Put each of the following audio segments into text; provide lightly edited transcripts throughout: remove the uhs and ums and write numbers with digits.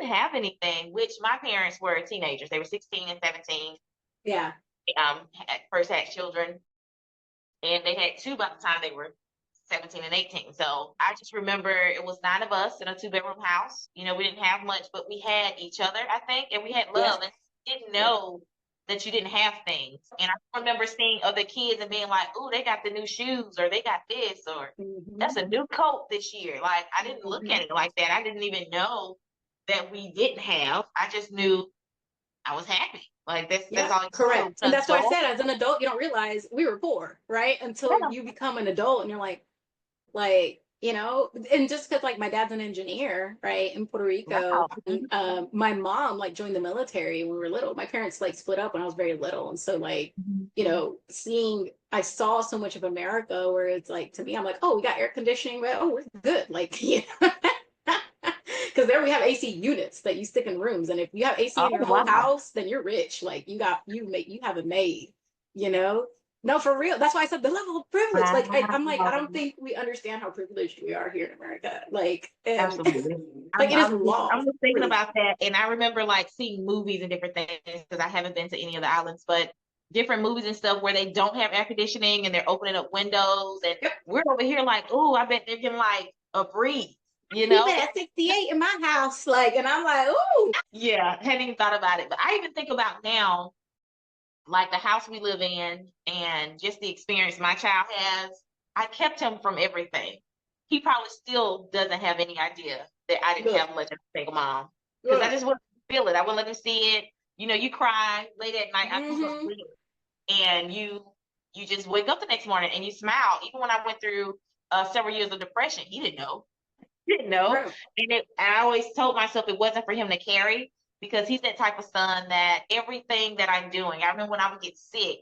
have anything, which my parents were teenagers. They were 16 and 17. Yeah. First had children, and they had two by the time they were 17 and 18. So I just remember it was 9 of us in a 2-bedroom house. You know, we didn't have much, but we had each other, I think, and we had Yes. love, and didn't know that you didn't have things. And I remember seeing other kids and being like, "Ooh, they got the new shoes, or they got this, or that's a new coat this year." Like, I didn't look at it like that. I didn't even know that we didn't have. I just knew I was happy. Like, that's all you Correct. knew. And that's why I said, as an adult, you don't realize we were poor, right? Until you become an adult and you're like, you know, and just because like my dad's an engineer, right, in Puerto Rico. Wow. My mom like joined the military when we were little. My parents like split up when I was very little, and so like, you know, I saw so much of America where it's like, to me, I'm like, oh, we got air conditioning, but oh, we're good, like, you know. Because there we have AC units that you stick in rooms, and if you have AC in your whole house, then you're rich. Like you have it made, you know. No, for real. That's why I said the level of privilege. Like I'm like, I don't think we understand how privileged we are here in America. Like, and Absolutely. like it is I'm law. just thinking Really. about that, and I remember like seeing movies and different things because I haven't been to any of the islands, but different movies and stuff where they don't have air conditioning and they're opening up windows, and we're over here like, oh, I bet they're getting like a breeze, you know? Keep it at 68 in my house, like, and I'm like, ooh. Yeah, hadn't even thought about it, but I even think about now, like the house we live in and just the experience my child has. I kept him from everything. He probably still doesn't have any idea that I didn't have much of a single mom because I just wouldn't feel it. I wouldn't let him see it. You know, you cry late at night after you go to sleep, and you just wake up the next morning and you smile. Even when I went through several years of depression, he didn't know. He didn't know, and I always told myself it wasn't for him to carry because he's that type of son that everything that I'm doing. I remember when I would get sick,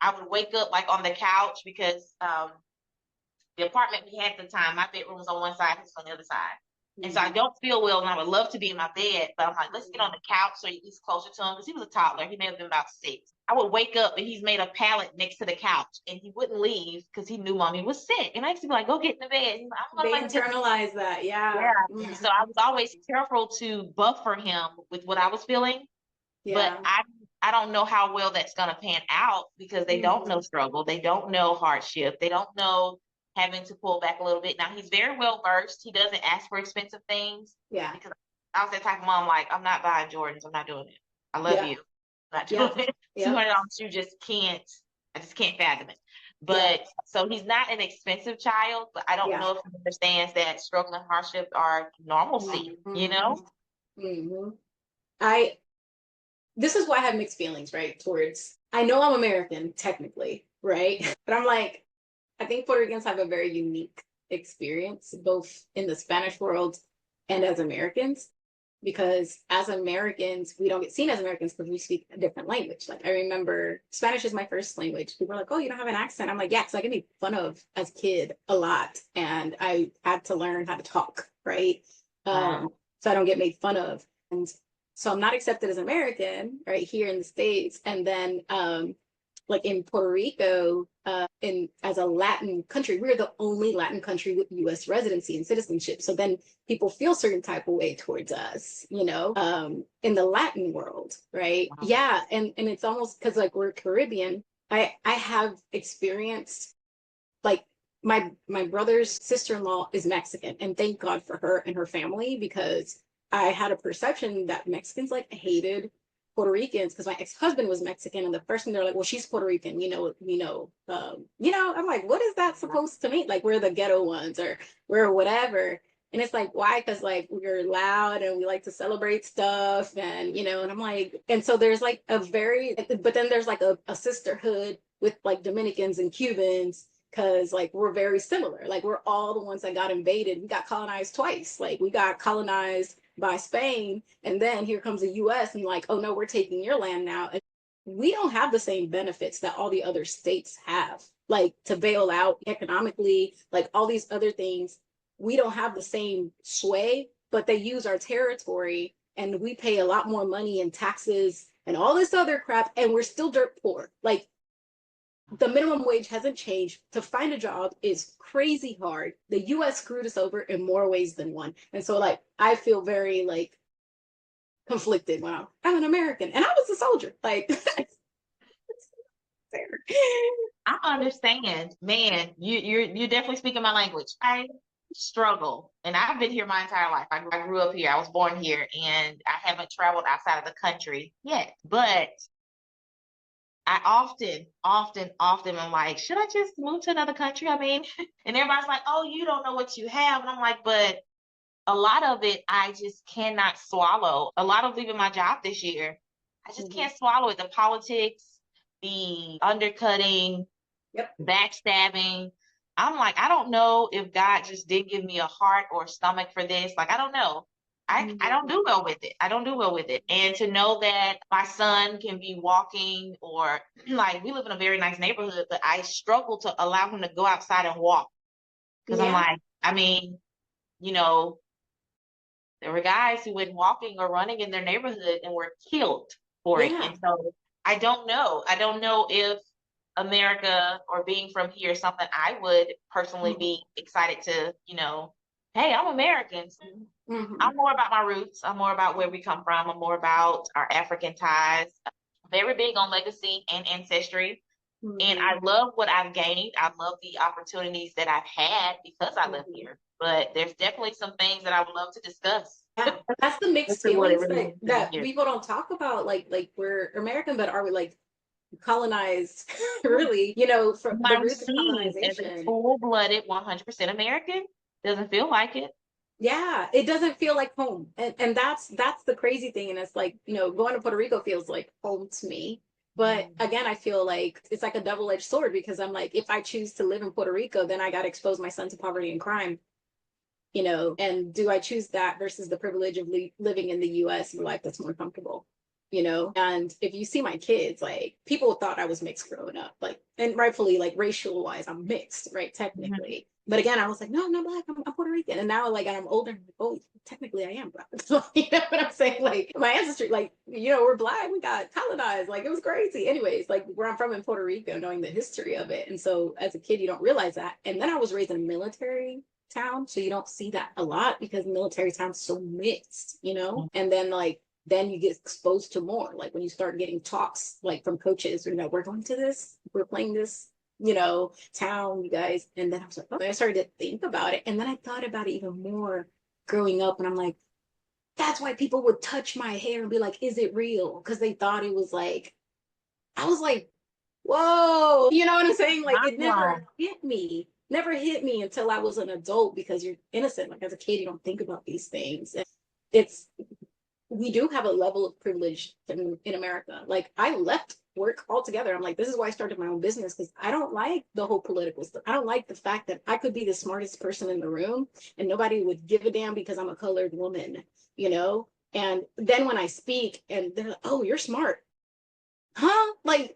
I would wake up like on the couch because the apartment we had at the time, my bedroom was on one side, his on the other side. And so I don't feel well, and I would love to be in my bed, but I'm like, let's get on the couch so he's closer to him because he was a toddler. He may have been about 6. I would wake up and he's made a pallet next to the couch, and he wouldn't leave because he knew mommy was sick. And I used to be like, go get in the bed. He's like, They internalize that, yeah. So I was always careful to buffer him with what I was feeling, but I don't know how well that's gonna pan out because they don't know struggle, they don't know hardship, they don't know having to pull back a little bit. Now he's very well versed. He doesn't ask for expensive things. Because I was that type of mom, like, I'm not buying Jordans. I'm not doing it. I love you. I'm not doing it. $200, you just can't. I just can't fathom it. But so he's not an expensive child, but I don't know if he understands that struggle and hardship are normalcy, you know? This is why I have mixed feelings, right? Towards, I know I'm American, technically, right? But I'm like, I think Puerto Ricans have a very unique experience, both in the Spanish world and as Americans, because as Americans, we don't get seen as Americans because we speak a different language. Like I remember Spanish is my first language. People are like, oh, you don't have an accent. I'm like, yeah, because I get made fun of as a kid a lot. And I had to learn how to talk, right? So I don't get made fun of. And so I'm not accepted as American, right, here in the States. And then like in Puerto Rico, as a Latin country, we're the only Latin country with U.S. residency and citizenship. So then people feel certain type of way towards us, you know, in the Latin world, right? Wow. Yeah, and it's almost because like we're Caribbean. I have experienced like my brother's sister-in-law is Mexican, and thank God for her and her family because I had a perception that Mexicans like hated Puerto Ricans because my ex-husband was Mexican, and the first thing they're like, well, she's Puerto Rican, I'm like, what is that supposed to mean? Like we're the ghetto ones or we're whatever. And it's like, why? Because like we're loud and we like to celebrate stuff, and and I'm like, and so there's like but then there's like a sisterhood with like Dominicans and Cubans because like we're very similar. Like we're all the ones that got invaded. We got colonized twice. Like we got colonized by Spain, and then here comes the US and like, oh no, we're taking your land now. And we don't have the same benefits that all the other states have, like to bail out economically, like all these other things. We don't have the same sway, but they use our territory and we pay a lot more money in taxes and all this other crap, and we're still dirt poor. Like the minimum wage hasn't changed. To find a job is crazy hard. The US screwed us over in more ways than one. And so like I feel very like conflicted when I'm an American and I was a soldier. Like, I understand, man. You're definitely speaking my language. I struggle, and I've been here my entire life. I grew up here. I was born here, and I haven't traveled outside of the country yet. But I often am like, should I just move to another country? I mean, and everybody's like, oh, you don't know what you have, and I'm like, but a lot of it I just cannot swallow. A lot of leaving my job this year, I just can't swallow it. The politics, the undercutting, yep. backstabbing. I'm like, I don't know if God just didn't give me a heart or a stomach for this. Like, I don't know. I don't do well with it. I don't do well with it. And to know that my son can be walking, or like, we live in a very nice neighborhood, but I struggle to allow him to go outside and walk. Because I'm Yeah. like, I mean, you know, there were guys who went walking or running in their neighborhood and were killed for it. Yeah. And so I don't know. I don't know if America or being from here is something I would personally be excited to, hey, I'm American. I'm more about my roots. I'm more about where we come from. I'm more about our African ties. Very big on legacy and ancestry. And I love what I've gained. I love the opportunities that I've had because I live here. But there's definitely some things that I would love to discuss. Yeah, that's the mixed That's what it feelings really that is. people don't talk about. Like we're American, but are we like colonized? Really, from the I'm roots of seen as a colonization. full-blooded 100% American. Doesn't feel like it. Yeah, it doesn't feel like home, and that's the crazy thing. And it's like, going to Puerto Rico feels like home to me. But again, I feel like it's like a double-edged sword, because I'm like, if I choose to live in Puerto Rico, then I got to expose my son to poverty and crime. And do I choose that versus the privilege of living in the US in a life that's more comfortable? And if you see my kids, like, people thought I was mixed growing up, like, and rightfully, like, racial wise, I'm mixed, right? Technically. But again, I was like, no, I'm not black, I'm Puerto Rican. And now, like, I'm older, I'm like, oh, technically I am black. So, you know what I'm saying? Like, my ancestry, like, we're black, we got colonized, like, it was crazy. Anyways, like, where I'm from in Puerto Rico, knowing the history of it. And so as a kid, you don't realize that. And then I was raised in a military town, so you don't see that a lot because military town's so mixed, and then you get exposed to more, like when you start getting talks like from coaches, we're going to this, we're playing this, town, you guys. And then I was like, oh, I started to think about it, and then I thought about it even more growing up, and I'm like, that's why people would touch my hair and be like, is it real? Because they thought it was like, I was like, whoa, you know what I'm saying? Like, it never hit me until I was an adult, because you're innocent. Like, as a kid, you don't think about these things. And it's, we do have a level of privilege in America. Like, I left work altogether. I'm like, this is why I started my own business, because I don't like the whole political stuff. I don't like the fact that I could be the smartest person in the room and nobody would give a damn because I'm a colored woman, And then when I speak and they're like, oh, you're smart. Huh? Like,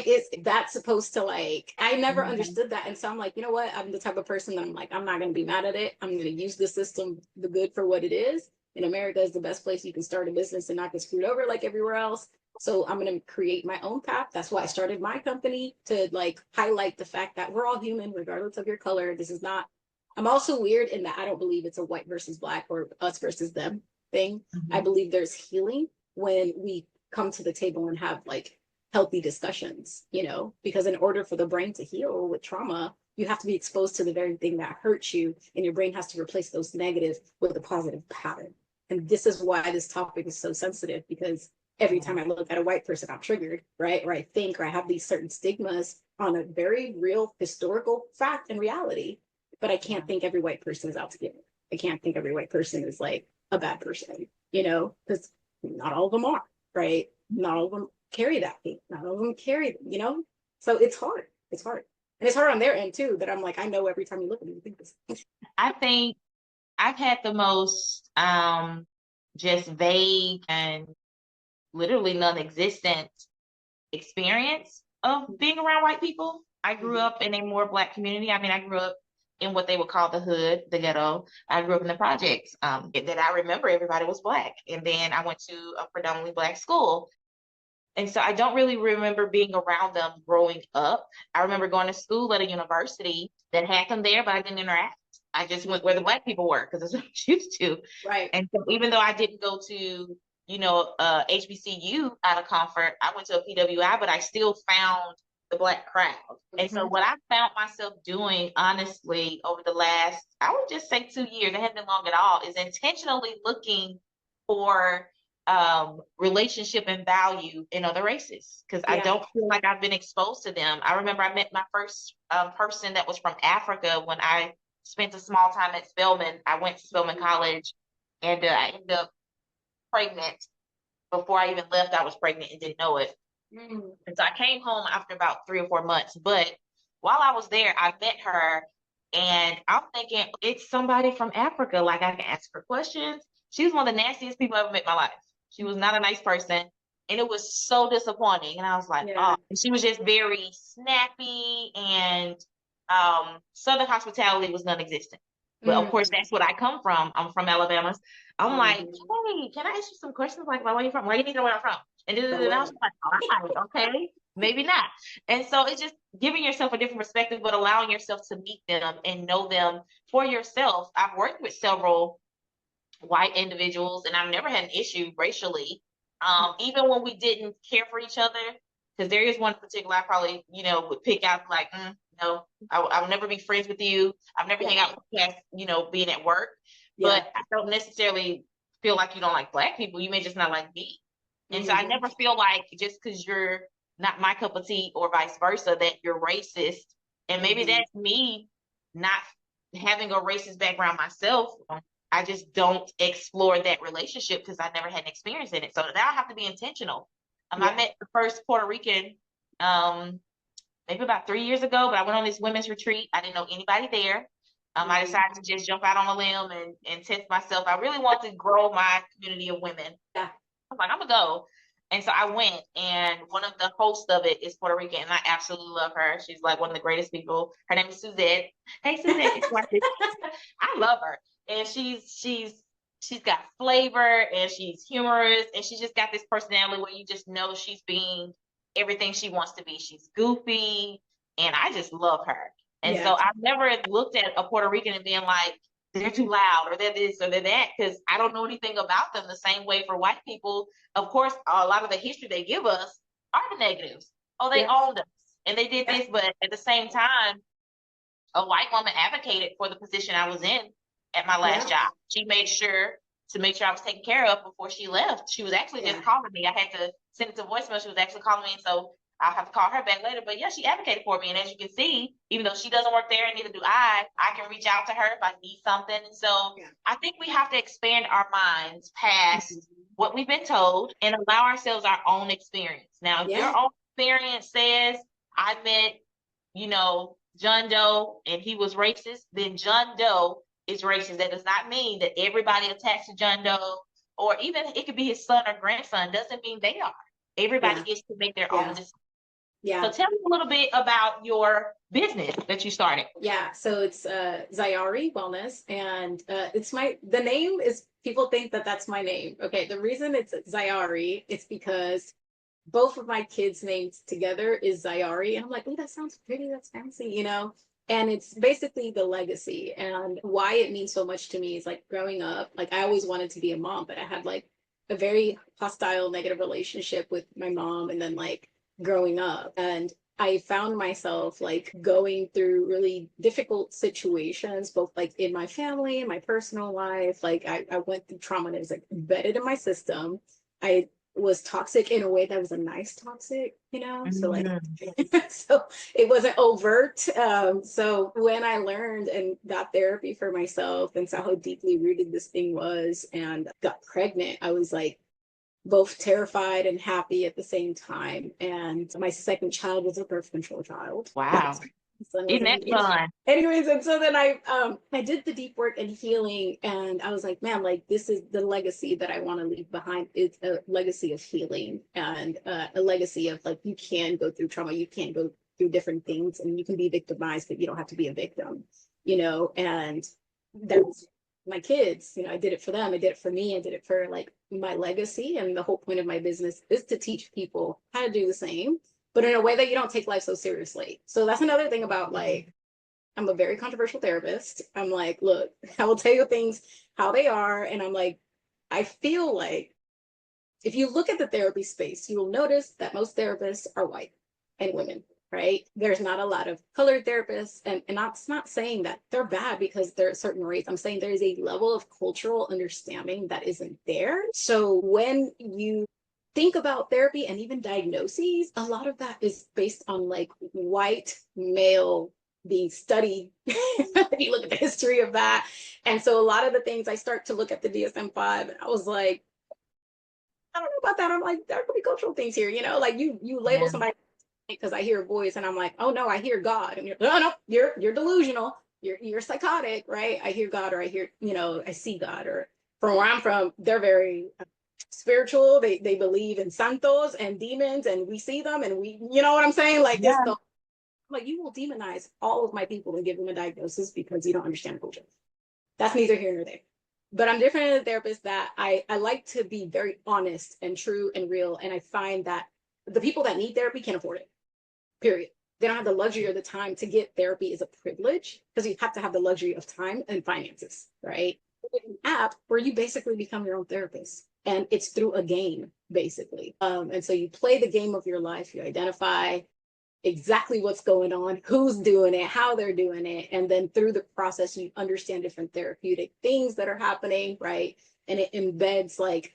is that supposed to, like, I never understood that. And so I'm like, you know what, I'm the type of person that I'm like, I'm not going to be mad at it. I'm going to use the system, the good, for what it is. And America is the best place you can start a business and not get screwed over like everywhere else. So I'm going to create my own path. That's why I started my company, to like highlight the fact that we're all human regardless of your color. This is not, I'm also weird in that I don't believe it's a white versus black or us versus them thing. I believe there's healing when we come to the table and have like healthy discussions, because in order for the brain to heal with trauma, you have to be exposed to the very thing that hurts you, and your brain has to replace those negatives with a positive pattern. And this is why this topic is so sensitive, because every time I look at a white person, I'm triggered, right? Or I think, or I have these certain stigmas on a very real historical fact and reality. But I can't think every white person is out to get me. I can't think every white person is like a bad person, because not all of them are, right? Not all of them carry that thing. Not all of them carry, So it's hard. It's hard. And it's hard on their end too, that I'm like, I know every time you look at me, you think this. I think I've had the most just vague and literally non-existent experience of being around white people. I grew up in a more Black community. I mean, I grew up in what they would call the hood, the ghetto. I grew up in the projects. That I remember everybody was Black. And then I went to a predominantly Black school. And so I don't really remember being around them growing up. I remember going to school at a university that had them there, but I didn't interact. I just went where the Black people were because that's what I was used to. Right. And so even though I didn't go to, HBCU out of comfort, I went to a PWI, but I still found the Black crowd. And so what I found myself doing, honestly, over the last, I would just say 2 years, it hasn't been long at all, is intentionally looking for relationship and value in other races because I don't feel like I've been exposed to them. I remember I met my first person that was from Africa when I spent a small time at Spelman. I went to Spelman College, and I ended up pregnant. Before I even left, I was pregnant and didn't know it. And so I came home after about 3 or 4 months. But while I was there, I met her, and I'm thinking it's somebody from Africa. Like, I can ask her questions. She was one of the nastiest people I've ever met in my life. She was not a nice person, and it was so disappointing. And I was like, oh, and she was just very snappy, and Southern hospitality was non-existent. But of course, that's what I come from. I'm from Alabama. I'm like, hey, can I ask you some questions? Like, where are you from? Where you need to know where I'm from? And then I was like, all right, okay, maybe not. And so it's just giving yourself a different perspective, but allowing yourself to meet them and know them for yourself. I've worked with several white individuals, and I've never had an issue racially, even when we didn't care for each other. Because there is one in particular I probably, would pick out like, no, I will never be friends with you. I've never hang out with you past, being at work. But I don't necessarily feel like you don't like Black people. You may just not like me. And so I never feel like just because you're not my cup of tea or vice versa, that you're racist. And maybe that's me not having a racist background myself. I just don't explore that relationship because I never had an experience in it. So now I have to be intentional. I met the first Puerto Rican maybe about 3 years ago, but I went on this women's retreat. I didn't know anybody there. I decided to just jump out on a limb and test myself. I really want to grow my community of women. I was like, I'm going to go. And so I went, and one of the hosts of it is Puerto Rican, and I absolutely love her. She's like one of the greatest people. Her name is Suzette. Hey, Suzette. I love her. And she's got flavor, and she's humorous, and she's just got this personality where you just know she's being everything she wants to be. She's goofy, and I just love her. And so I've never looked at a Puerto Rican and being like, they're too loud or they're this or they're that, because I don't know anything about them. The same way for white people, of course, a lot of the history they give us are the negatives. Oh, they owned us and they did this, but at the same time, a white woman advocated for the position I was in at my last job. She made sure to make sure I was taken care of before she left. She was actually just calling me. I had to send it to voicemail. She was actually calling me, so I'll have to call her back later. But yeah, she advocated for me. And as you can see, even though she doesn't work there and neither do I can reach out to her if I need something. And so I think we have to expand our minds past what we've been told and allow ourselves our own experience. Now, if your own experience says, I met, John Doe and he was racist, then John Doe is racist. That does not mean that everybody attached to John Doe, or even it could be his son or grandson, doesn't mean they are. Everybody gets to make their own decisions. So tell me a little bit about your business that you started. So it's Zayari Wellness, and the name is, people think that that's my name. Okay, the reason it's Zayari is because both of my kids' names together is Zayari, and I'm like, oh, that sounds pretty, that's fancy, And it's basically the legacy, and why it means so much to me is like growing up, like I always wanted to be a mom, but I had like a very hostile, negative relationship with my mom, and then like growing up, and I found myself like going through really difficult situations, both like in my family, in my personal life. Like I went through trauma that was like embedded in my system. I was toxic in a way that was a nice toxic, so like so it wasn't overt. So when I learned and got therapy for myself and saw how deeply rooted this thing was and got pregnant, I was like both terrified and happy at the same time. And my second child was a birth control child. Wow. Isn't that fun? Anyways, and so then I did the deep work and healing, and I was like, man, like this is the legacy that I want to leave behind. It's a legacy of healing, and a legacy of like, you can go through trauma, you can go through different things, and you can be victimized, but you don't have to be a victim, and that's my kids. I did it for them, I did it for me, I did it for like my legacy. And the whole point of my business is to teach people how to do the same, but in a way that you don't take life so seriously. So that's another thing about like I'm a very controversial therapist. I'm like, look, I will tell you things how they are. And I'm like, I feel like if you look at the therapy space, you will notice that most therapists are white and women, right? There's not a lot of colored therapists. And that's not saying that they're bad because they're a certain race. I'm saying there is a level of cultural understanding that isn't there. So when you think about therapy and even diagnoses, a lot of that is based on like white male being studied. If you look at the history of that. And so a lot of the things I start to look at the DSM-5 and I was like, I don't know about that. I'm like, there could be cultural things here, you know, like you label Yeah. somebody because I hear a voice and I'm like, oh no, I hear God. And you're, no, you're delusional. You're psychotic, right? I hear God, or I hear, you know, I see God. Or from where I'm from, they're very spiritual. They believe in santos and demons, and we see them, and we, you know what I'm saying? Like this, Yeah. like you will demonize all of my people and give them a diagnosis because you don't understand culture. That's neither here nor there. But I'm different in a therapist that I like to be very honest and true and real. And I find that the people that need therapy can't afford it, period. They don't have the luxury or the time to get therapy is a privilege because you have to have the luxury of time and finances, right? An app where you basically become your own therapist. And it's through a game, basically. And so you play the game of your life, you identify exactly what's going on, who's doing it, how they're doing it. And then through the process, you understand different therapeutic things that are happening, right? And it embeds like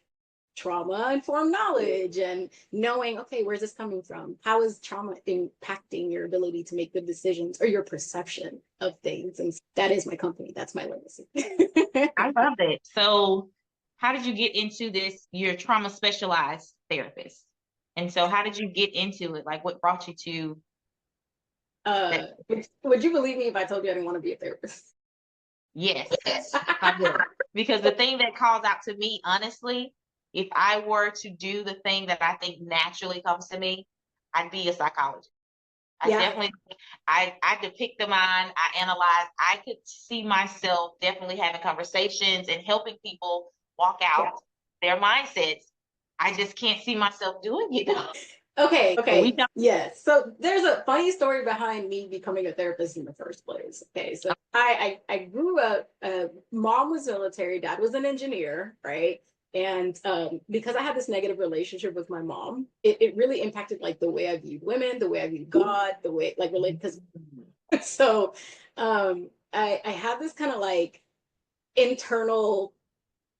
trauma informed knowledge and knowing, okay, where's this coming from? How is trauma impacting your ability to make good decisions or your perception of things? And that is my company. That's my legacy. I love it. So how did you get into this? You're a trauma specialized therapist. And so how did you get into it? Like what brought you to that? Would you believe me if I told you I didn't want to be a therapist? Yes, I would. Because the thing that calls out to me, honestly, if I were to do the thing that I think naturally comes to me, I'd be a psychologist. I Yeah. definitely, I depict the mind, I analyze, I could see myself definitely having conversations and helping people walk out their mindsets. I just can't see myself doing it. Okay. But we Yes. So there's a funny story behind me becoming a therapist in the first place. Okay. So I grew up, mom was military, dad was an engineer, right? And because I had this negative relationship with my mom, it really impacted like the way I viewed women, the way I viewed God, the way like related because so I had this kind of like internal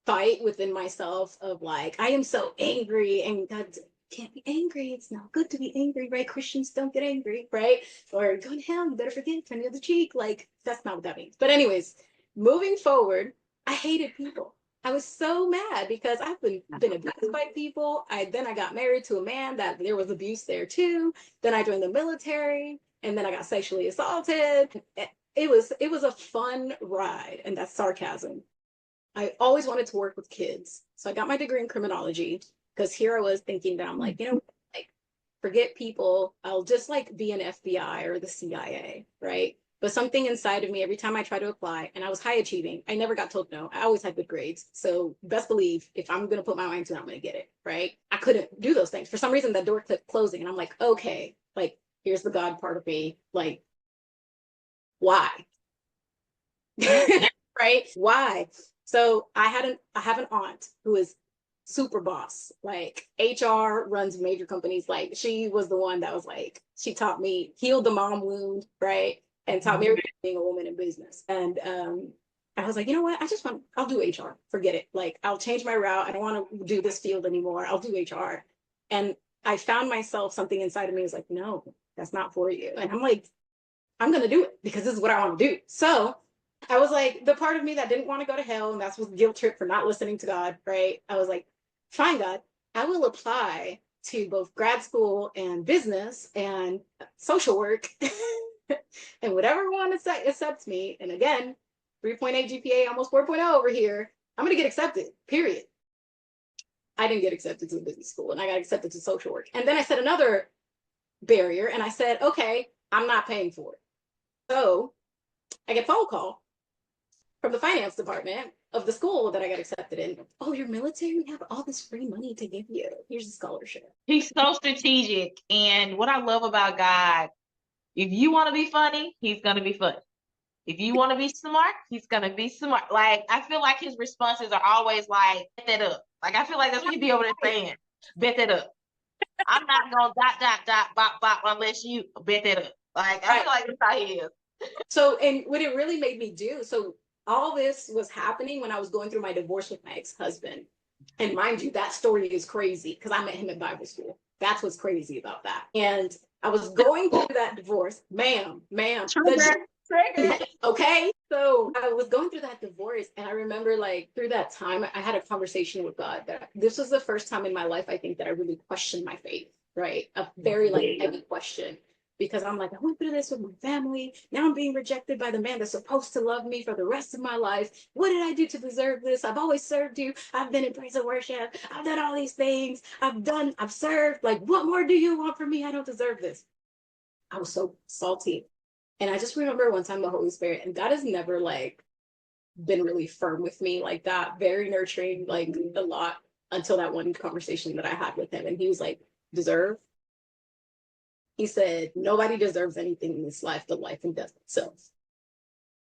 fight within myself of like, I am so angry and God can't be angry. It's not good to be angry, right? Christians don't get angry, right? Or go to hell, you better forgive, turn the other cheek. Like, that's not what that means. But anyways, moving forward, I hated people. I was so mad because I've been abused by people. Then I got married to a man that there was abuse there too. Then I joined the military and then I got sexually assaulted. It was a fun ride, and that's sarcasm. I always wanted to work with kids. So I got my degree in criminology because here I was thinking that I'm like, like forget people. I'll just like be an FBI or the CIA, right? But something inside of me, every time I try to apply, and I was high achieving, I never got told no. I always had good grades. So best believe if I'm going to put my mind to it, I'm going to get it, right? I couldn't do those things. For some reason, that door kept closing. And I'm like, okay, like here's the God part of me. Like, why? Right? Why? So I have an aunt who is super boss, like HR, runs major companies. Like she was the one that was like, she taught me, healed the mom wound, right? And taught me everything being a woman in business. And I was like, you know what? I'll do HR. Forget it. Like I'll change my route. I don't want to do this field anymore. I'll do HR. And I found myself, something inside of me was like, no, that's not for you. And I'm like, I'm going to do it because this is what I want to do. So I was like, the part of me that didn't want to go to hell, and that's was guilt trip for not listening to God, right? I was like, fine, God, I will apply to both grad school and business and social work and whatever one accepts me. And again, 3.8 GPA, almost 4.0 over here. I'm going to get accepted, period. I didn't get accepted to the business school and I got accepted to social work. And then I set another barrier and I said, okay, I'm not paying for it. So I get a phone call from the finance department of the school that I got accepted in. Oh, you're military? We have all this free money to give you. Here's a scholarship. He's so strategic. And what I love about God, if you want to be funny, he's going to be funny. If you want to be smart, he's gonna be smart. Like, I feel like his responses are always like, bet that up. Like, I feel like that's what he'd be over there saying. Bet that up. I'm not gonna bop bop unless you bet that up. Like, I feel like that's how he is. So, and what it really made me do, so all this was happening when I was going through my divorce with my ex-husband. And mind you, that story is crazy because I met him at Bible school. That's what's crazy about that. And I was going through that divorce, ma'am. Trigger. Okay. So I was going through that divorce, and I remember, like, through that time, I had a conversation with God that this was the first time in my life, I think, that I really questioned my faith, right? A very, like, heavy question. Because I'm like, I went through this with my family. Now I'm being rejected by the man that's supposed to love me for the rest of my life. What did I do to deserve this? I've always served you. I've been in praise and worship. I've done all these things. I've served. Like, what more do you want from me? I don't deserve this. I was so salty. And I just remember one time the Holy Spirit, and God has never, like, been really firm with me like that, very nurturing, like, a lot, until that one conversation that I had with him. And he was like, deserve? He said, nobody deserves anything in this life, the life and death itself.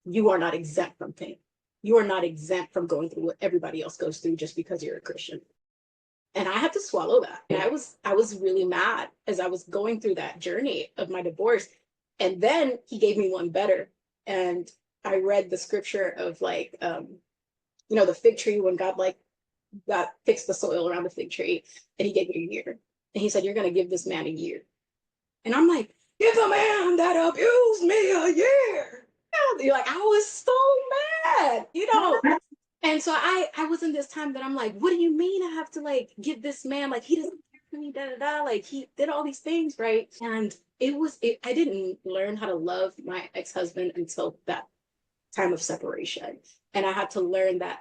You are not exempt from pain. You are not exempt from going through what everybody else goes through just because you're a Christian. And I had to swallow that. And I was really mad as I was going through that journey of my divorce. And then he gave me one better. And I read the scripture of, like, the fig tree, when God, like, fixed the soil around the fig tree, and he gave me a year. And he said, you're going to give this man a year. And I'm like, give a man that abused me a year. You're like, I was so mad. And so I was in this time that I'm like, what do you mean I have to, like, give this man, like, he doesn't care for me, like, he did all these things, right? And I didn't learn how to love my ex-husband until that time of separation. And I had to learn that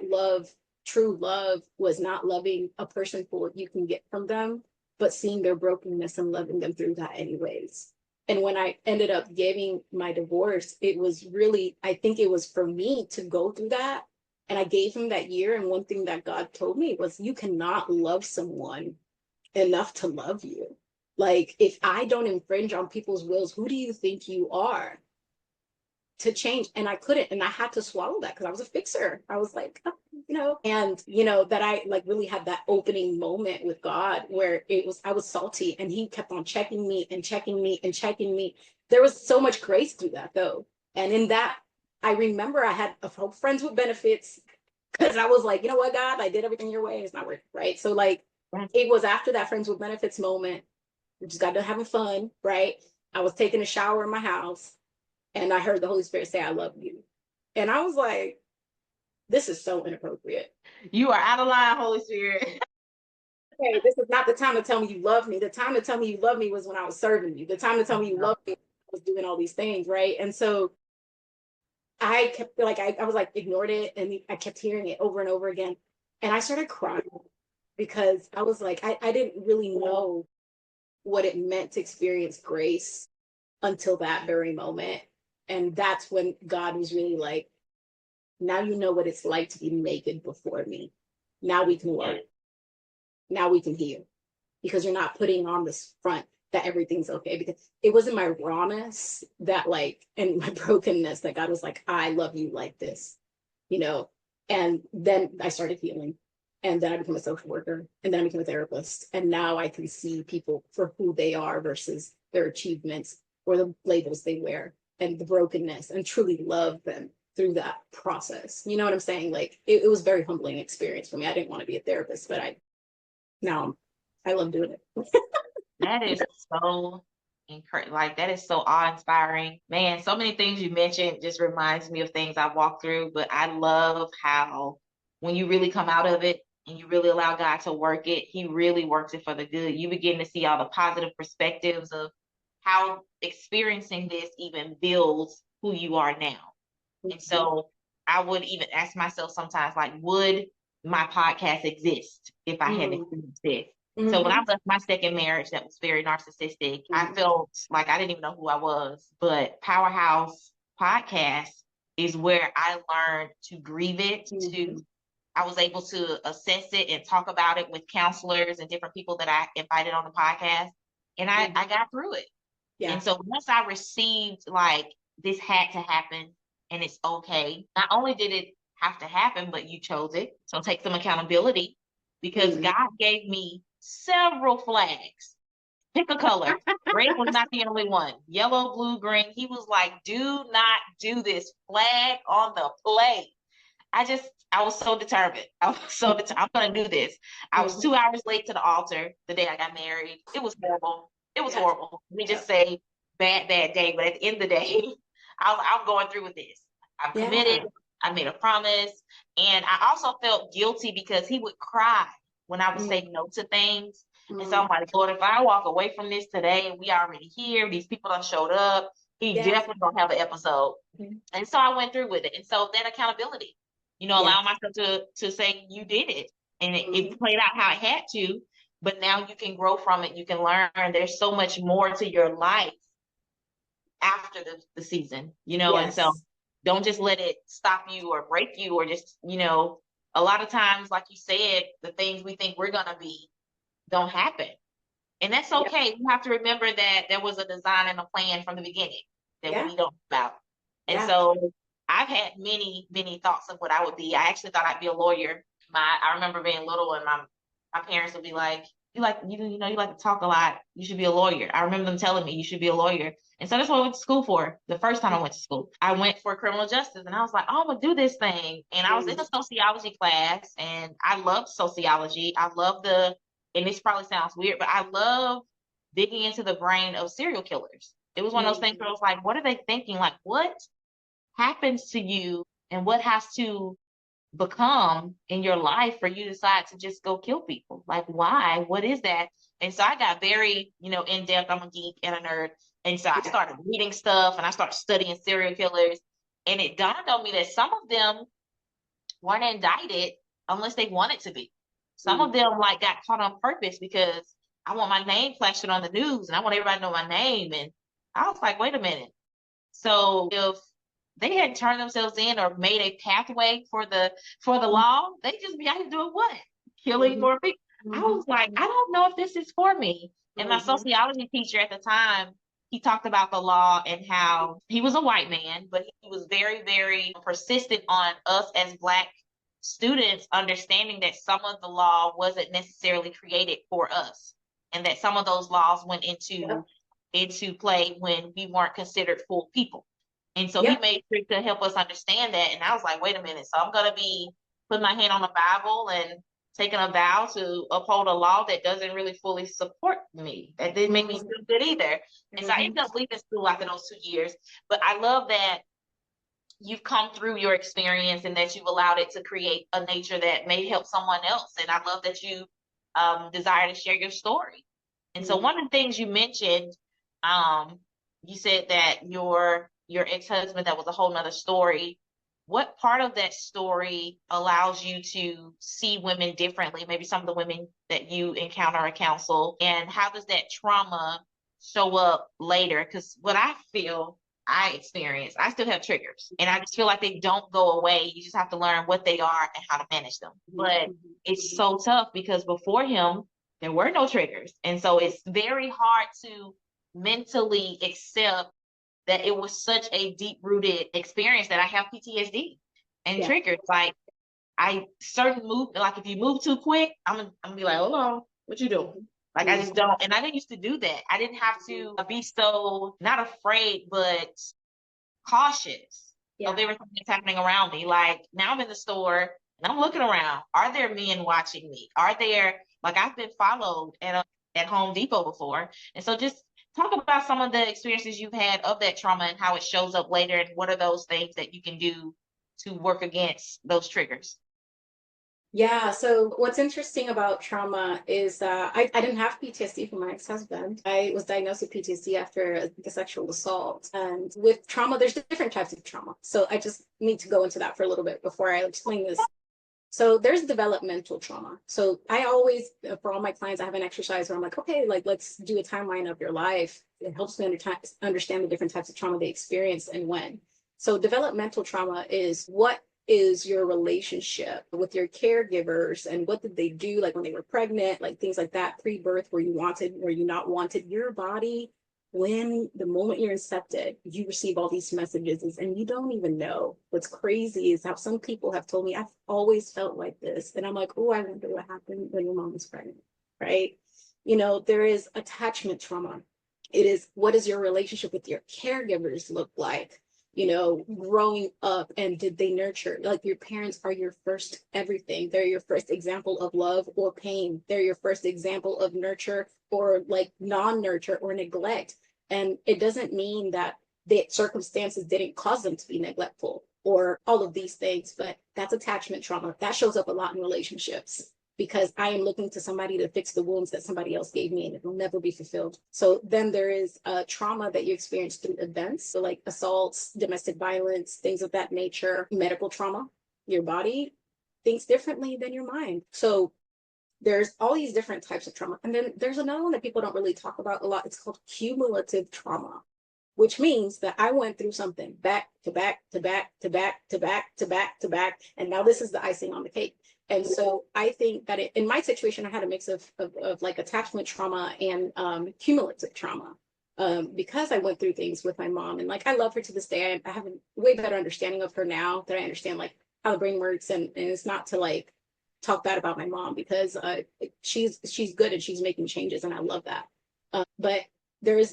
true love, was not loving a person for what you can get from them, but seeing their brokenness and loving them through that anyways. And when I ended up giving my divorce, it was really, I think it was for me to go through that. And I gave him that year. And one thing that God told me was, you cannot love someone enough to love you. Like, if I don't infringe on people's wills, who do you think you are to change? And I couldn't. And I had to swallow that because I was a fixer. I was like, that I, like, really had that opening moment with God where I was salty, and he kept on checking me and checking me and checking me. There was so much grace through that, though. And in that, I remember I had a friends with benefits, because I was like, you know what, God, I did everything your way and it's not working, right? So, like, it was after that friends with benefits moment, we just got done having fun, right? I was taking a shower in my house, and I heard the Holy Spirit say, I love you. And I was like, this is so inappropriate. You are out of line, Holy Spirit. Okay, this is not the time to tell me you love me. The time to tell me you love me was when I was serving you. The time to tell me you love me, I was doing all these things, right? And so I kept, like, I was like, ignored it, and I kept hearing it over and over again. And I started crying because I was like, I didn't really know what it meant to experience grace until that very moment. And that's when God was really like, now you know what it's like to be naked before me. Now we can learn. Now we can heal, because you're not putting on this front that everything's okay. Because it wasn't my rawness that, like, and my brokenness, that God was like, I love you like this, And then I started healing. And then I became a social worker, and then I became a therapist. And now I can see people for who they are versus their achievements or the labels they wear, and the brokenness, and truly love them through that process. You know what I'm saying? Like, it was a very humbling experience for me. I didn't want to be a therapist, but now I love doing it. That is so incredible. Like, that is so awe-inspiring. Man, so many things you mentioned just reminds me of things I've walked through, but I love how when you really come out of it and you really allow God to work it, he really works it for the good. You begin to see all the positive perspectives of how experiencing this even builds who you are now. And so I would even ask myself sometimes, like, would my podcast exist if I hadn't experienced this? So when I left my second marriage that was very narcissistic, I felt like I didn't even know who I was. But Powerhouse Podcast is where I learned to grieve it, I was able to assess it and talk about it with counselors and different people that I invited on the podcast. And I got through it. Yeah. And so once I received, like, this had to happen, and it's okay. Not only did it have to happen, but you chose it. So take some accountability, because God gave me several flags. Pick a color. Red was not the only one. Yellow, blue, green. He was like, do not do this. Flag on the plate. I was so determined. I'm going to do this. I was 2 hours late to the altar the day I got married. It was horrible. It was horrible. Let me just say bad day. But at the end of the day, I'm going through with this. I'm committed. I made a promise. And I also felt guilty because he would cry when I would say no to things. And so I'm like, Lord, if I walk away from this today and we already here, these people done showed up, he definitely gonna have an episode. And so I went through with it. And so that accountability, allow myself to say you did it. And it played out how it had to, but now you can grow from it. You can learn. There's so much more to your life after the season, and so don't just let it stop you or break you, or just, a lot of times, like you said, the things we think we're gonna be don't happen. And that's okay. You have to remember that there was a design and a plan from the beginning that we don't know about. And so I've had many, many thoughts of what I would be. I actually thought I'd be a lawyer. I remember being little and my parents would be like, you like to talk a lot. You should be a lawyer. I remember them telling me you should be a lawyer. And so that's what I went to school for. The first time I went to school, I went for criminal justice, and I was like, oh, I'm gonna do this thing. And I was in a sociology class, and I loved sociology. And this probably sounds weird, but I love digging into the brain of serial killers. It was one of those things where I was like, what are they thinking? Like, what happens to you and what has to become in your life for you to decide to just go kill people? Like, why? What is that? And so I got very, in depth. I'm a geek and a nerd. And so I started reading stuff and I started studying serial killers. And it dawned on me that some of them weren't indicted unless they wanted to be. Some of them got caught on purpose because I want my name plastered on the news and I want everybody to know my name. And I was like, wait a minute. So if they hadn't turned themselves in or made a pathway for the law, they just be out here doing what? Killing more people. I was like, I don't know if this is for me. And my sociology teacher at the time, he talked about the law and how he was a white man, but he was very, very persistent on us as Black students understanding that some of the law wasn't necessarily created for us, and that some of those laws went into play when we weren't considered full people. And so he made sure to help us understand that. And I was like, wait a minute. So I'm going to be putting my hand on the Bible and taking a vow to uphold a law that doesn't really fully support me. That didn't make me feel good either. And so I ended up leaving school after those 2 years. But I love that you've come through your experience and that you've allowed it to create a nature that may help someone else. And I love that you desire to share your story. And so one of the things you mentioned, you said that your ex-husband, that was a whole nother story. What part of that story allows you to see women differently? Maybe some of the women that you encounter or counsel, and how does that trauma show up later? Because what I feel I experience, I still have triggers, and I just feel like they don't go away. You just have to learn what they are and how to manage them. But it's so tough because before him, there were no triggers. And so it's very hard to mentally accept that it was such a deep-rooted experience that I have PTSD and triggers. Like certain move, like if you move too quick, I'm gonna be like, hold on, what you doing? Like I just don't, and I didn't used to do that. I didn't have to be so not afraid, but cautious of everything that's happening around me. Like now I'm in the store and I'm looking around. Are there men watching me? Are there, like I've been followed at Home Depot before. And so just talk about some of the experiences you've had of that trauma and how it shows up later, and what are those things that you can do to work against those triggers? Yeah, so what's interesting about trauma is that I didn't have PTSD from my ex-husband. I was diagnosed with PTSD after a sexual assault. And with trauma, there's different types of trauma. So I just need to go into that for a little bit before I explain this. So there's developmental trauma. So I always, for all my clients, I have an exercise where I'm like, okay, like let's do a timeline of your life. It helps me understand the different types of trauma they experience and when. So developmental trauma is what is your relationship with your caregivers, and what did they do, like when they were pregnant, like things like that, pre-birth, were you wanted, were you not wanted, your body when the moment you're incepted, you receive all these messages and you don't even know. What's crazy is how some people have told me, I've always felt like this. And I'm like, oh, I wonder what happened when your mom was pregnant, right? You know, there is attachment trauma. It is, what does your relationship with your caregivers look like? You know, growing up, and did they nurture? Like, your parents are your first everything. They're your first example of love or pain. They're your first example of nurture or like non-nurture or neglect. And it doesn't mean that the circumstances didn't cause them to be neglectful or all of these things, but that's attachment trauma. That shows up a lot in relationships because I am looking to somebody to fix the wounds that somebody else gave me and it will never be fulfilled. So then there is trauma that you experience through events, so like assaults, domestic violence, things of that nature, medical trauma. Your body thinks differently than your mind. So there's all these different types of trauma. And then there's another one that people don't really talk about a lot. It's called cumulative trauma, which means that I went through something back to back to back to back to back to back to back. And now this is the icing on the cake. And so I think that in my situation, I had a mix of like attachment trauma and cumulative trauma because I went through things with my mom. And like, I love her to this day. I have a way better understanding of her now that I understand like how the brain works. And it's not to like talk bad about my mom because she's good and she's making changes and I love that. But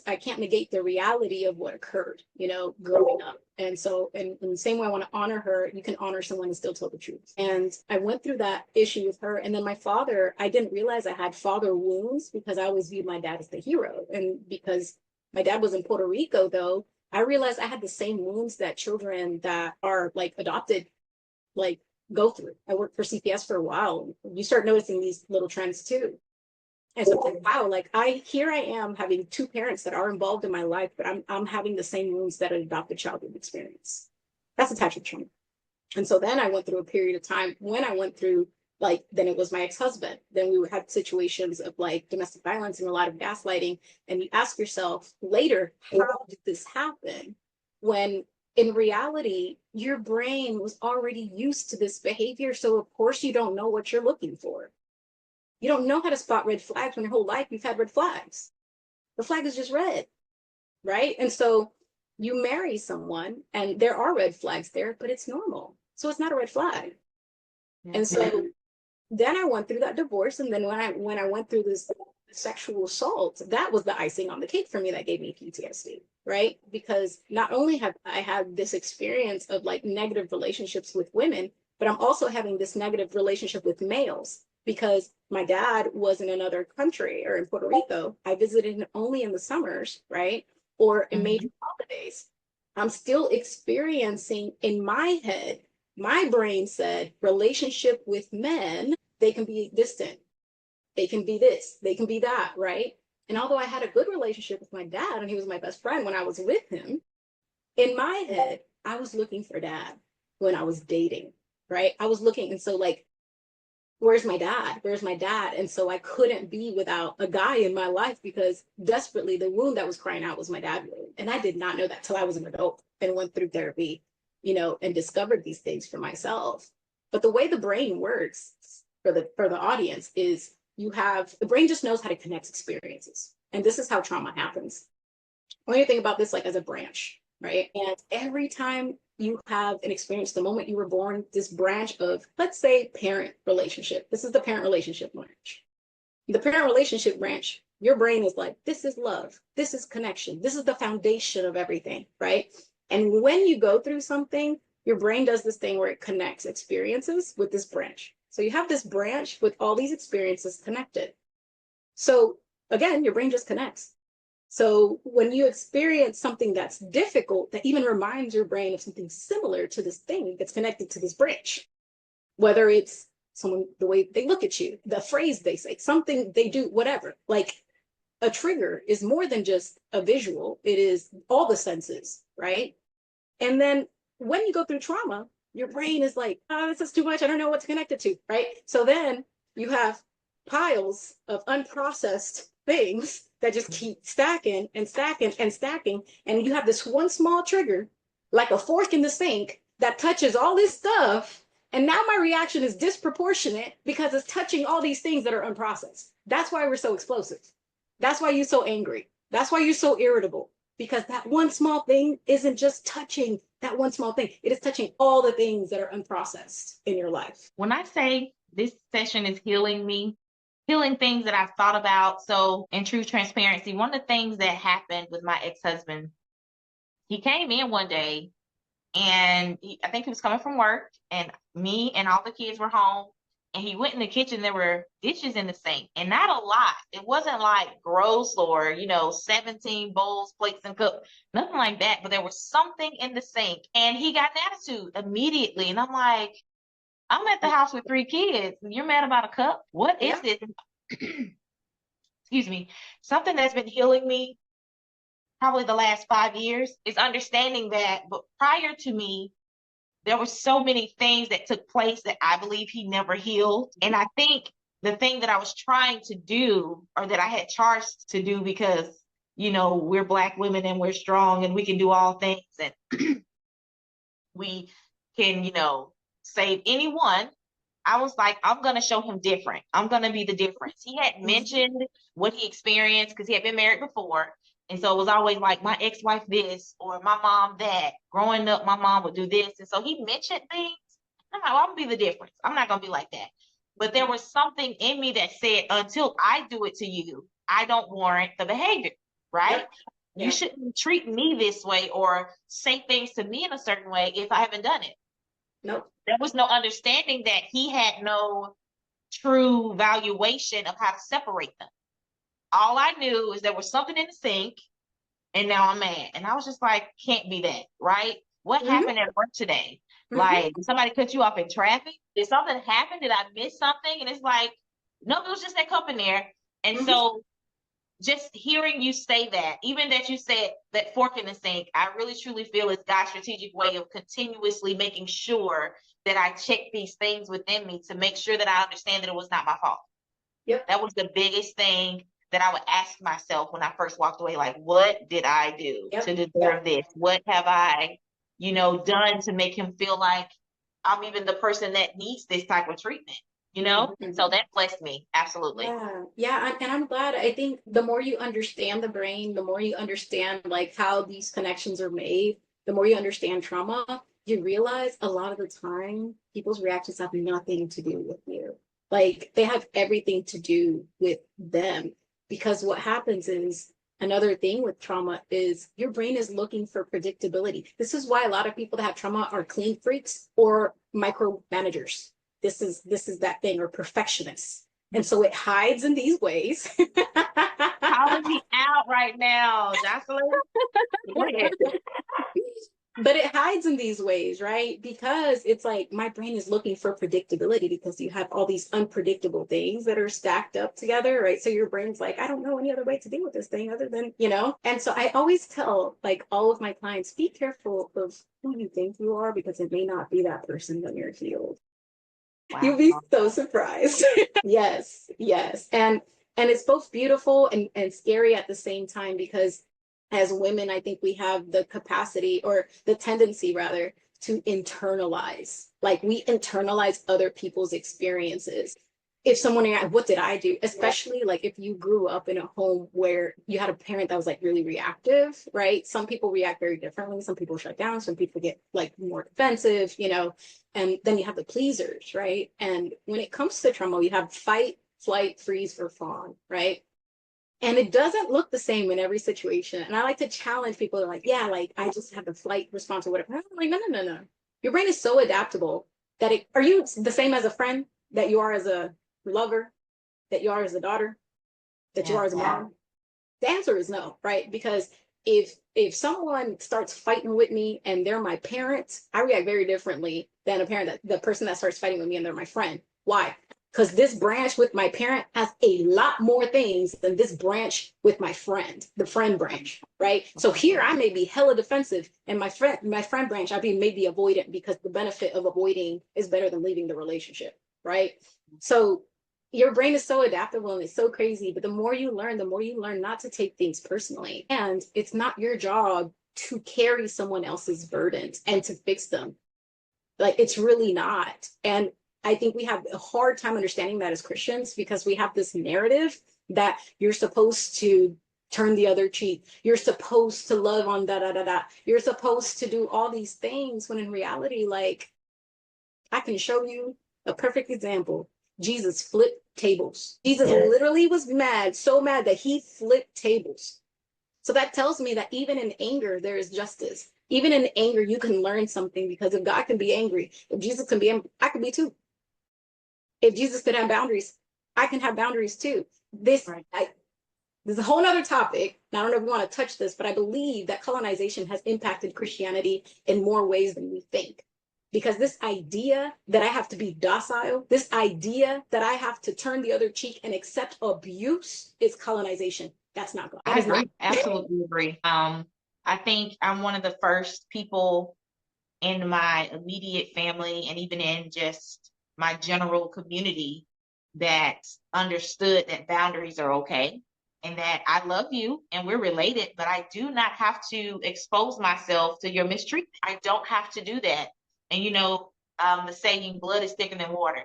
I can't negate the reality of what occurred, you know, growing up. And so in the same way I want to honor her, you can honor someone and still tell the truth. And I went through that issue with her. And then my father, I didn't realize I had father wounds because I always viewed my dad as the hero. And because my dad was in Puerto Rico, though, I realized I had the same wounds that children that are like adopted, like go through. I worked for CPS for a while. You start noticing these little trends too. And so it's like, wow, like here I am having two parents that are involved in my life, but I'm having the same wounds that an adopted child would experience. That's attachment trauma. And so then I went through a period of time when I went through like, then it was my ex-husband. Then we had situations of like domestic violence and a lot of gaslighting. And you ask yourself later, how did this happen? When in reality, your brain was already used to this behavior. So of course you don't know what you're looking for. You don't know how to spot red flags when your whole life you've had red flags. The flag is just red, right? And so you marry someone and there are red flags there, but it's normal. So it's not a red flag. And so then I went through that divorce. And then when I went through this sexual assault, that was the icing on the cake for me that gave me PTSD, right? Because not only have I had this experience of like negative relationships with women, but I'm also having this negative relationship with males because my dad was in another country or in Puerto Rico. I visited him only in the summers, right? Or in major holidays. I'm still experiencing in my head, my brain said relationship with men, they can be distant. They can be this, they can be that, right? And although I had a good relationship with my dad and he was my best friend when I was with him, in my head, I was looking for dad when I was dating, right? I was looking, and so like, where's my dad? Where's my dad? And so I couldn't be without a guy in my life because desperately the wound that was crying out was my dad wound. And I did not know that till I was an adult and went through therapy, you know, and discovered these things for myself. But the way the brain works for the audience is the brain just knows how to connect experiences. And this is how trauma happens. When you think about this like as a branch, right? And every time you have an experience, the moment you were born, this branch of, let's say, parent relationship. This is the parent relationship branch. The parent relationship branch, your brain is like, this is love. This is connection. This is the foundation of everything, right? And when you go through something, your brain does this thing where it connects experiences with this branch. So you have this branch with all these experiences connected. So again, your brain just connects. So when you experience something that's difficult, that even reminds your brain of something similar to this thing that's connected to this branch, whether it's someone, the way they look at you, the phrase they say, something they do, whatever. Like a trigger is more than just a visual. It is all the senses, right? And then when you go through trauma, your brain is like, oh, this is too much. I don't know what to connect it to, right? So then you have piles of unprocessed things that just keep stacking and stacking and stacking. And you have this one small trigger, like a fork in the sink, that touches all this stuff. And now my reaction is disproportionate because it's touching all these things that are unprocessed. That's why we're so explosive. That's why you're so angry. That's why you're so irritable, because that one small thing isn't just touching that one small thing. It is touching all the things that are unprocessed in your life. When I say this session is healing me, healing things that I've thought about. So in true transparency, one of the things that happened with my ex-husband, he came in one day and I think he was coming from work, and me and all the kids were home, and he went in the kitchen. There were dishes in the sink, and not a lot. It wasn't like gross or 17 bowls, plates, and cups, nothing like that, but there was something in the sink, and he got an attitude immediately. And I'm like, I'm at the house with 3 kids and you're mad about a cup? What is this? Excuse me. Something that's been healing me probably the last 5 years is understanding that, but prior to me, there were so many things that took place that I believe he never healed. And I think the thing that I was trying to do, or that I had charged to do, because, we're Black women and we're strong and we can do all things and we can, save anyone. I was like, I'm going to show him different. I'm going to be the difference. He had mentioned what he experienced because he had been married before. And so it was always like my ex-wife this or my mom that. Growing up, my mom would do this. And so he mentioned things. I'm like, well, I'm going to be the difference. I'm not going to be like that. But there was something in me that said, until I do it to you, I don't warrant the behavior, right? Yep. You shouldn't treat me this way or say things to me in a certain way if I haven't done it. Nope. There was no understanding that he had no true valuation of how to separate them. All I knew is there was something in the sink and now I'm mad. And I was just like, can't be that, right? What happened at work today? Like, did somebody cut you off in traffic? Did something happen? Did I miss something? And it's like, no, it was just that cup in there. And so just hearing you say that, even that you said that fork in the sink, I really truly feel it's God's strategic way of continuously making sure that I check these things within me to make sure that I understand that it was not my fault. Yep. That was the biggest thing that I would ask myself when I first walked away. Like, what did I do to deserve this? What have I, done to make him feel like I'm even the person that needs this type of treatment? So that blessed me. Absolutely. Yeah. And I'm glad. I think the more you understand the brain, the more you understand like how these connections are made, the more you understand trauma, you realize a lot of the time people's reactions have nothing to do with you. Like they have everything to do with them, because what happens is, another thing with trauma is your brain is looking for predictability. This is why a lot of people that have trauma are clean freaks or micromanagers. This is that thing, or perfectionists. And so it hides in these ways. Calling me out right now, Joselyn. Go ahead. But it hides in these ways, right? Because it's like my brain is looking for predictability, because you have all these unpredictable things that are stacked up together, right? So your brain's like, I don't know any other way to deal with this thing other than, And so I always tell like all of my clients, be careful of who you think you are, because it may not be that person when you're healed. Wow. You'll be so surprised. Yes. And it's both beautiful and scary at the same time, because as women, I think we have the capacity, or the tendency rather, to internalize. Like we internalize other people's experiences. If someone, what did I do? Especially like if you grew up in a home where you had a parent that was like really reactive, right? Some people react very differently. Some people shut down. Some people get like more defensive, and then you have the pleasers, right? And when it comes to trauma, you have fight, flight, freeze, or fawn, right? And it doesn't look the same in every situation. And I like to challenge people. They're like, yeah, like I just have the flight response or whatever. I'm like, no. Your brain is so adaptable that are you the same as a friend that you are as a lover, that you are as a daughter, that you are as a mom? The answer is no, right? Because if someone starts fighting with me and they're my parent, I react very differently than the person that starts fighting with me and they're my friend. Why? Because this branch with my parent has a lot more things than this branch with my friend, the friend branch, right? So here I may be hella defensive, and my friend branch, I may be avoidant, because the benefit of avoiding is better than leaving the relationship, right? So your brain is so adaptable and it's so crazy, but the more you learn not to take things personally. And it's not your job to carry someone else's burdens and to fix them. Like it's really not. And I think we have a hard time understanding that as Christians, because we have this narrative that you're supposed to turn the other cheek. You're supposed to love on da da da da. You're supposed to do all these things when in reality, like, I can show you a perfect example. Jesus flipped tables. Jesus literally was mad, so mad that he flipped tables. So that tells me that even in anger, there is justice. Even in anger, you can learn something, because if God can be angry, if Jesus can be angry, I can be too. If Jesus could have boundaries, I can have boundaries too. This is a whole nother topic. I don't know if we want to touch this, but I believe that colonization has impacted Christianity in more ways than we think. Because this idea that I have to be docile, this idea that I have to turn the other cheek and accept abuse is colonization. That's not God. I agree. Absolutely agree. I think I'm one of the first people in my immediate family and even in just my general community that understood that boundaries are okay and that I love you and we're related, but I do not have to expose myself to your mistreatment. I don't have to do that. And the saying, blood is thicker than water.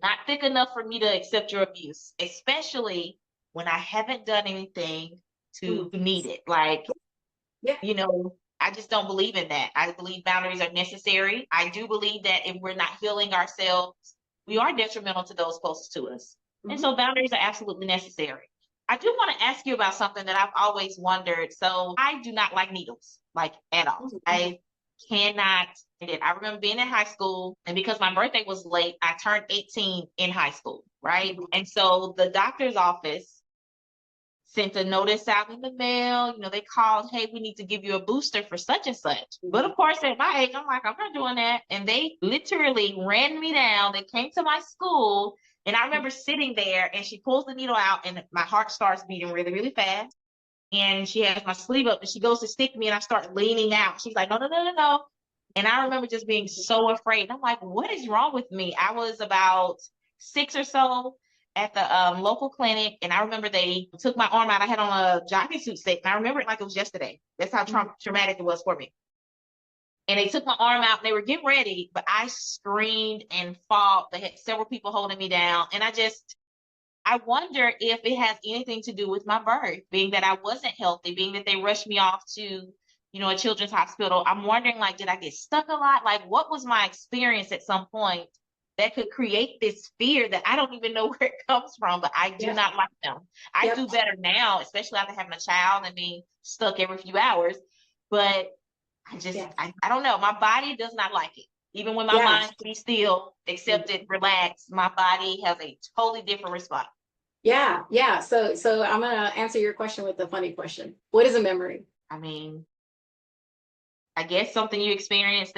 Not thick enough for me to accept your abuse, especially when I haven't done anything to need it. Like, I just don't believe in that. I believe boundaries are necessary. I do believe that if we're not healing ourselves, we are detrimental to those closest to us. And so boundaries are absolutely necessary. I do want to ask you about something that I've always wondered. So I do not like needles, like at all. I cannot. I remember being in high school, and because my birthday was late, I turned 18 in high school, right? And so the doctor's office sent a notice out in the mail. They called, hey, we need to give you a booster for such and such. But of course, at my age, I'm like, I'm not doing that. And they literally ran me down. They came to my school, and I remember sitting there, and she pulls the needle out, and my heart starts beating really, really fast. And she has my sleeve up, and she goes to stick me, and I start leaning out. She's like, no, no, no, no, no. And I remember just being so afraid. I'm like, what is wrong with me? I was about 6 or so at the local clinic, and I remember they took my arm out. I had on a jogging suit set, and I remember it like it was yesterday. That's how traumatic it was for me. And they took my arm out, and they were getting ready, but I screamed and fought. They had several people holding me down, and I wonder if it has anything to do with my birth, being that I wasn't healthy, being that they rushed me off to, a children's hospital. I'm wondering, like, did I get stuck a lot? Like, what was my experience at some point that could create this fear that I don't even know where it comes from, but I do not like them. I do better now, especially after having a child and being stuck every few hours. But I don't know. My body does not like it. Even when my mind can be still, accept it, relax, my body has a totally different response. Yeah. So I'm gonna answer your question with a funny question. What is a memory? I mean, I guess something you experience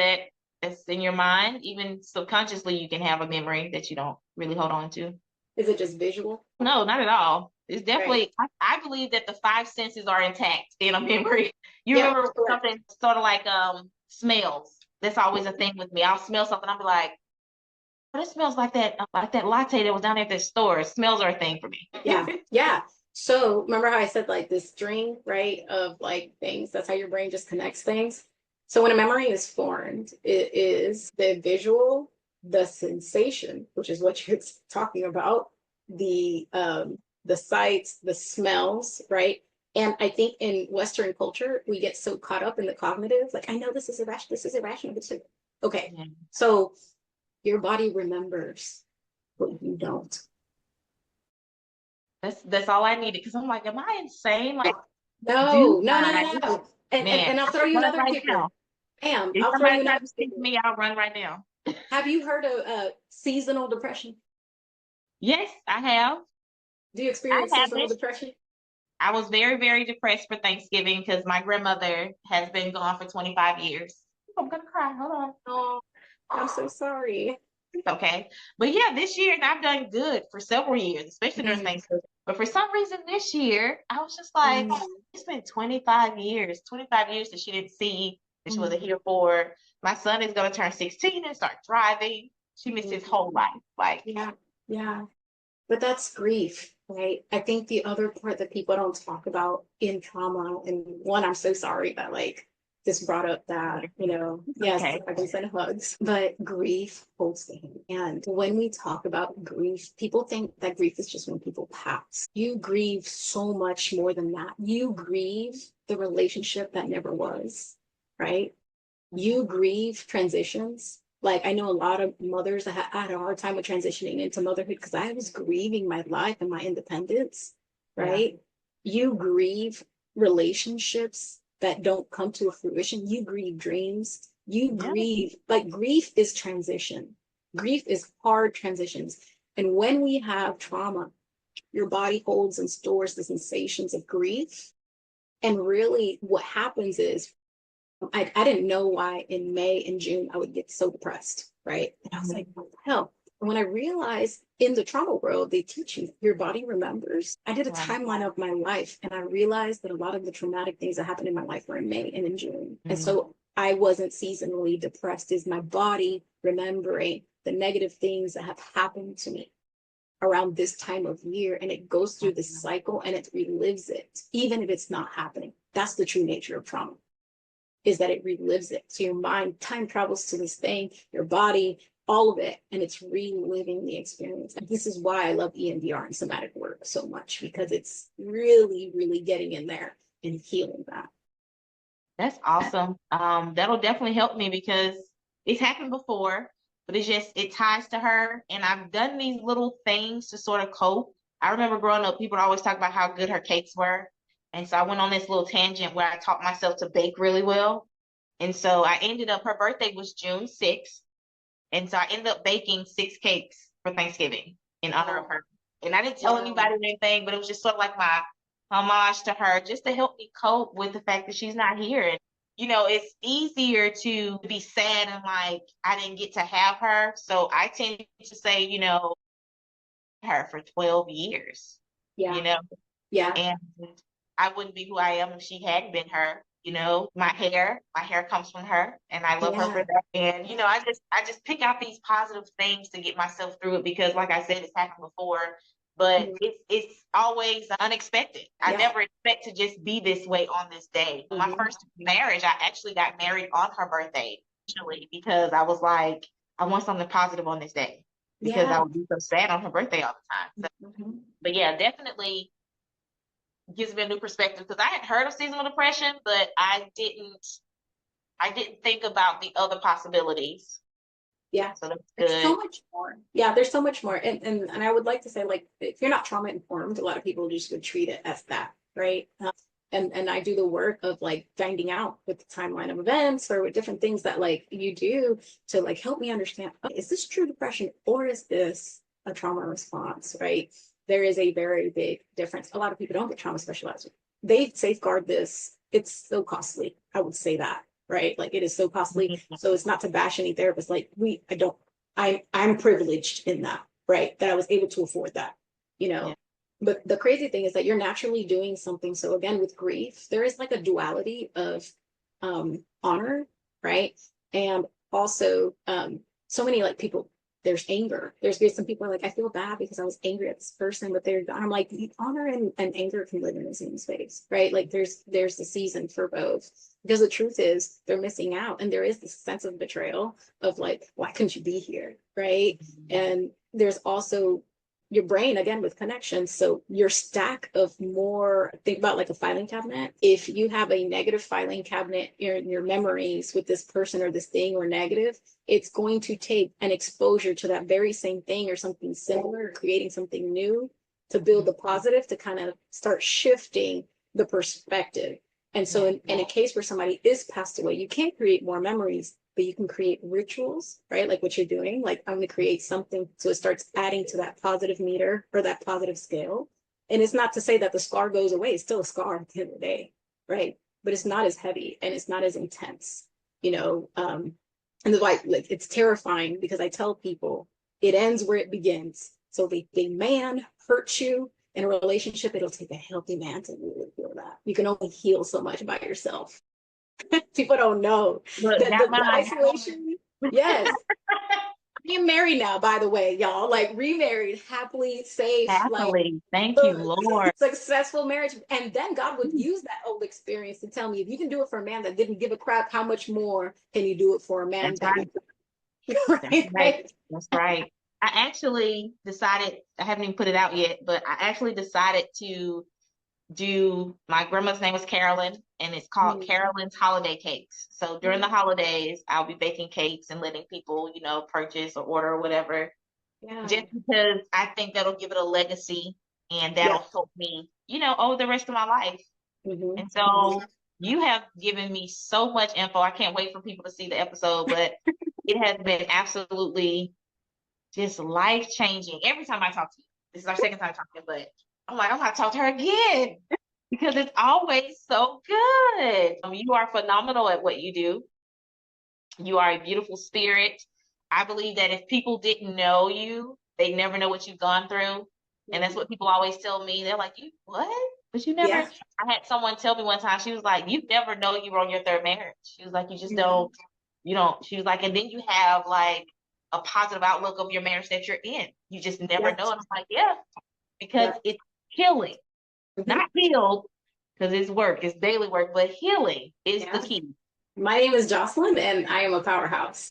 that's in your mind. Even subconsciously, you can have a memory that you don't really hold on to. Is it just visual? No, not at all. It's definitely, I believe that the 5 senses are intact in a memory. You remember something sort of like smells. That's always a thing with me. I'll smell something, I'll be like, but it smells like that latte that was down at the store. Smells are a thing for me. Yeah. So remember how I said like this string, right, of like things? That's how your brain just connects things. So when a memory is formed, it is the visual, the sensation, which is what you're talking about, the sights, the smells, right? And I think in Western culture, we get so caught up in the cognitive, like, I know this is irrational, okay. So your body remembers what you don't. That's all I needed, because I'm like, am I insane? Like, no. And I'll throw you another right kicker. Now. Bam, if I'll throw you another kicker. Me, I'll run right now. Have you heard of seasonal depression? Yes, I have. Do you experience seasonal depression? I was very, very depressed for Thanksgiving because my grandmother has been gone for 25 years. I'm gonna cry. Hold on. Oh, I'm so sorry. Okay. But yeah, this year, and I've done good for several years, especially during Thanksgiving. But for some reason this year, I was just like, it's been 25 years that she didn't see, that she wasn't here for. My son is going to turn 16 and start driving. She missed his whole life. Like, yeah. But that's grief, right? I think the other part that people don't talk about in trauma, and one, I'm so sorry that like just brought up that, yes, Okay. I can send hugs, but grief holds the hand. And when we talk about grief, people think that grief is just when people pass. You grieve so much more than that. You grieve the relationship that never was, right? You grieve transitions. Like, I know a lot of mothers that had a hard time with transitioning into motherhood because I was grieving my life and my independence, right? You grieve relationships that don't come to a fruition. You grieve dreams. You Yeah. grieve, like, grief is transition. Grief is hard transitions. And when we have trauma, your body holds and stores the sensations of grief. And really, what happens is, I didn't know why in May and June I would get so depressed, right? And I was like, what the hell? And when I realized in the trauma world, they teach you your body remembers. I did a timeline of my life and I realized that a lot of the traumatic things that happened in my life were in May and in June. And so I wasn't seasonally depressed, is my body remembering the negative things that have happened to me around this time of year. And it goes through this cycle and it relives it, even if it's not happening. That's the true nature of trauma, is that it relives it. So your mind time travels to this thing, your body, all of it, and it's reliving the experience. And this is why I love EMDR and somatic work so much, because it's really, really getting in there and healing that. That's awesome. That'll definitely help me because it's happened before, but it ties to her. And I've done these little things to sort of cope. I remember growing up, people would always talk about how good her cakes were. And so I went on this little tangent where I taught myself to bake really well. And so I ended up, her birthday was June 6th. And so I ended up baking 6 cakes for Thanksgiving in honor of her. And I didn't tell anybody anything, but it was just sort of like my homage to her, just to help me cope with the fact that she's not here. And, it's easier to be sad and like, I didn't get to have her. So I tend to say, her for 12 years, Yeah. Yeah. and I wouldn't be who I am if she hadn't been her. My hair comes from her, and I love her for that. And I just pick out these positive things to get myself through it because, like I said, it's happened before, but it's always unexpected. I never expect to just be this way on this day. My first marriage, I actually got married on her birthday, actually, because I was like, I want something positive on this day because I would be so sad on her birthday all the time. So, but yeah, definitely gives me a new perspective because I had heard of seasonal depression, but I didn't think about the other possibilities. Yeah. So that's There's good. so much more. Yeah, there's so much more. And I would like to say, like, if you're not trauma informed, a lot of people just would treat it as that, right? And I do the work of like finding out with the timeline of events or with different things that like you do to like help me understand, okay, is this true depression or is this a trauma response, right? There is a very big difference. A lot of people don't get trauma specialized. They safeguard this. It's so costly. I would say that, right? Like it is so costly. So it's not to bash any therapists. Like I'm privileged in that, right? That I was able to afford that, Yeah. But the crazy thing is that you're naturally doing something. So again, with grief, there is like a duality of honor, right? And also so many like people, there's anger. There's some people are like, I feel bad because I was angry at this person, but I'm like, honor and anger can live in the same space, right? Like there's a season for both. Because the truth is they're missing out. And there is this sense of betrayal of like, why couldn't you be here? Right. And there's also your brain again with connections. So your stack of more, think about like a filing cabinet. If you have a negative filing cabinet in your memories with this person or this thing or negative, it's going to take an exposure to that very same thing or something similar, or creating something new to build the positive to kind of start shifting the perspective. And so in a case where somebody is passed away, you can't create more memories, but you can create rituals, right? Like what you're doing, like I'm going to create something so it starts adding to that positive meter or that positive scale. And it's not to say that the scar goes away. It's still a scar at the end of the day, right? But it's not as heavy and it's not as intense, and that's why like it's terrifying because I tell people it ends where it begins. So the man hurts you in a relationship, it'll take a healthy man to really feel that. You can only heal so much by yourself. People don't know Look, that got the mine. isolation. Yes. I'm married now, by the way, y'all. Like remarried, happily, safe, like Happily. Thank you, good, Lord. successful marriage. And then God would use that old experience to tell me, if you can do it for a man that didn't give a crap, how much more can you do it for a man That's that right. That's right? right. That's right. I actually decided, I haven't even put it out yet, but I actually decided to do, my grandma's name was Carolyn, and it's called Mm, Carolyn's Holiday Cakes. So during the mm, holidays, I'll be baking cakes and letting people, purchase or order or whatever, yeah. just because I think that'll give it a legacy and Yeah. that'll help me, over the rest of my life. Hmm. And so you have given me so much info. I can't wait for people to see the episode, but it has been absolutely just life changing. Every time I talk to you, this is our second time talking, but I'm like, I'm gonna talk to her again because it's always so good. You are phenomenal at what you do. You are a beautiful spirit. I believe that if people didn't know you, they never know what you've gone through. And that's Hmm. what people always tell me. They're like, you what? But you never, Yeah. I had someone tell me one time, she was like, you never know you were on your third marriage. She was like, you just Hmm. don't, she was like, and then you have like a positive outlook of your marriage that you're in. You just never Yeah. know. And I'm like, yeah, because Yeah. it's healing, Hmm. not healed because it's work, it's daily work, but healing is the Yeah. key. My name is Jocelyn, and I am a powerhouse.